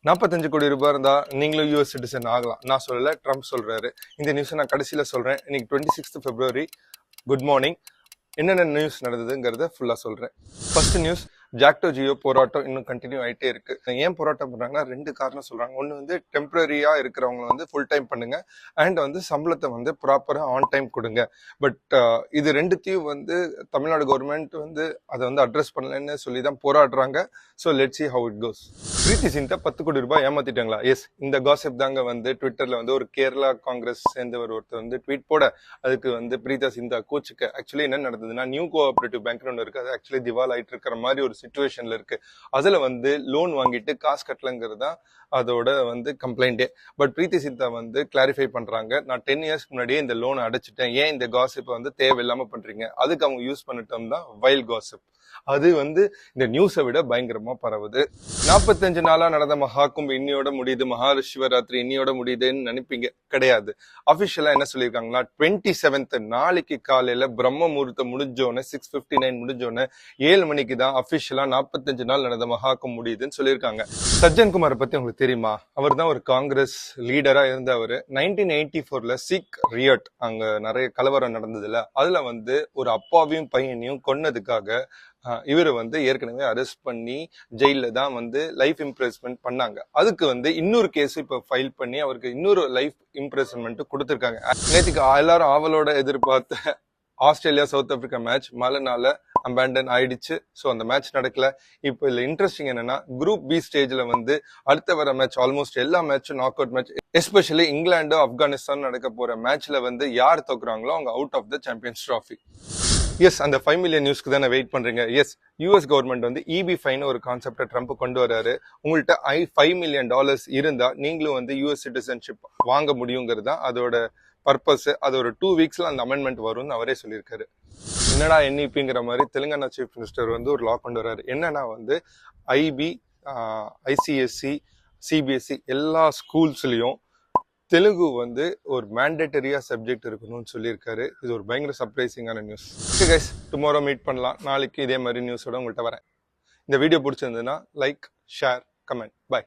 45 கோடி ரூபாய் இருந்தா நீங்களும் யூஎஸ் சிட்டிசன் ஆகலாம். நான் சொல்லல, ட்ரம்ப் சொல்றாரு. இந்த நியூஸ் நான் கடைசியில சொல்றேன். இன்னைக்கு 26 February. Good morning. என்னென்ன நியூஸ் நடந்ததுங்கிறத ஃபுல்லா சொல்றேன். ஃபர்ஸ்ட் நியூஸ், ஜாக்டோ ஜியோ போராட்டம் இன்னும் கண்டினியூ ஆயிட்டே இருக்கு. ஏன் போராட்டம் பண்றாங்கன்னா 2 காரணம் சொல்றாங்க. ஒன்னு வந்து டெம்பரரியா இருக்கிறவங்க வந்து ஃபுல் டைம் பண்ணுங்க, அண்ட் வந்து சம்பளத்தை வந்து ப்ராப்பரா ஆன் டைம் கொடுங்க. பட் இது ரெண்டுத்தையும் வந்து தமிழ்நாடு கவர்மெண்ட் வந்து அதை வந்து அட்ரஸ் பண்ணலன்னு சொல்லி தான் போராடுறாங்க. So let's see how it goes. பிரீத்தி சிந்தா 10 கோடி ரூபாய் ஏமாத்திட்டாங்களா? எஸ், இந்த காசிப் தாங்க வந்து ட்விட்டர்ல வந்து ஒரு கேரளா காங்கிரஸ் சேர்ந்தவர் ஒருத்தர் வந்து ட்வீட் போட, அதுக்கு வந்து பிரீதா சிந்தா கோச்சுக்க. ஆக்சுவலி என்ன நடந்ததுன்னா, நியூ கோஆபரேட்டிவ் பேங்க்னு ஒன்று இருக்கு, அது ஆக்சுவலி திவால் ஆயிட்டு இருக்கிற மாதிரி ஒரு சிச்சுவேஷன்ல இருக்கு. அதுல வந்து லோன் வாங்கிட்டு காசு கட்டலங்கிறது தான் அதோட வந்து கம்ப்ளைண்டே. பட் பிரீத்தி சிந்தா வந்து கிளாரிஃபை பண்றாங்க, நான் 10 இயர்ஸ்க்கு முன்னாடியே இந்த லோனை அடைச்சிட்டேன், ஏன் இந்த காசிப்பை வந்து தேவையில்லாம பண்றீங்க? அதுக்கு அவங்க யூஸ் பண்ணிட்டோம் தான் வைல்ட் காசிப். அது வந்து இந்த நியூஸை விட பயங்கரமா பரவுது. 45 நாளா நடந்த மகாகும்பு இன்னியோட முடியுது, மகாசிவராத்திரி இன்னியோட முடியுதுன்னு நினைப்பீங்க. கிடையாது. அபிஷியலா என்ன சொல்லியிருக்காங்கன்னா, 27th நாளைக்கு காலையில பிரம்ம முகூர்த்தம் முடிஞ்சோன்னு 6:59 முடிஞ்சோன்னு 7 மணிக்கு தான் அபிஷியலா 45 நாள் நடந்த மகாகும்பு முடியுதுன்னு சொல்லியிருக்காங்க. சஜ்ஜன்குமாரை பத்தி உங்களுக்கு தெரியுமா? அவர் தான் ஒரு காங்கிரஸ் லீடரா இருந்தவர். 1984ல சிக் ரியட், அங்க நிறைய கலவரம் நடந்ததுல, அதுல வந்து ஒரு அப்பாவையும் பையனையும் கொன்னதுக்காக இவரை வந்து ஏற்கனவே அரெஸ்ட் பண்ணி ஜெயில தான் வந்து லைஃப் இம்ப்ரெஸ்மெண்ட் பண்ணாங்க. அதுக்கு வந்து இன்னொரு கேஸ் இப்ப ஃபைல் பண்ணி அவருக்கு இன்னொரு லைஃப் இம்ப்ரெஸ்மெண்ட் கொடுத்திருக்காங்க. நேற்றுக்கு எல்லாரும் ஆவலோட எதிர்பார்த்த ஆஸ்திரேலியா சவுத் ஆப்பிரிக்கா மேட்ச் மழைனால அபேண்டன் ஆயிடுச்சு. ஸோ அந்த மேட்ச் நடக்கல. இப்போ இதுல இன்ட்ரெஸ்டிங் என்னன்னா, குரூப் பி ஸ்டேஜ்ல வந்து அடுத்த வர மேட்ச் ஆல்மோஸ்ட் எல்லா மேட்சும் knock out match. Especially England Afghanistan நடக்க போற மேட்ச்ல வந்து யார் தோக்குறாங்களோ அவங்க out of the Champions Trophy. Yes, அந்த 5 மில்லியன் நியூஸ்க்கு தானே வெயிட் பண்றீங்க. எஸ், யூஎஸ் கவர்மெண்ட் வந்து இபி ஃபைன் ஒரு கான்செப்டை ட்ரம்ப் கொண்டு வராரு. உங்கள்கிட்ட $5 மில்லியன் இருந்தா நீங்களும் வந்து யூஎஸ் சிட்டிசன்ஷிப் வாங்க முடியுங்கிறது தான் அதோட பர்பஸ். அது ஒரு 2 வீக்ஸ்ல அந்த அமெண்ட்மெண்ட் வரும்னு அவரே சொல்லியிருக்காரு. என்னடா என்இபிங்கிற மாதிரி தெலுங்கானா சீஃப் மினிஸ்டர் வந்து ஒரு லா கொண்டு வராரு. என்னன்னா வந்து ஐபி, ஐசிஎஸ்சி, சிபிஎஸ்சி எல்லா ஸ்கூல்ஸ்லயும் தெலுங்கு வந்து ஒரு மேண்டேட்டரியா சப்ஜெக்ட் இருக்கணும்னு சொல்லியிருக்காரு. இது ஒரு பயங்கர சர்ப்ரைசிங்கான news. Okay guys, tomorrow meet பண்ணலாம். நாளைக்கு இதே மாதிரி நியூஸோட உங்கள்கிட்ட வரேன். இந்த வீடியோ பிடிச்சிருந்ததுன்னா லைக், ஷேர், கமெண்ட். பை.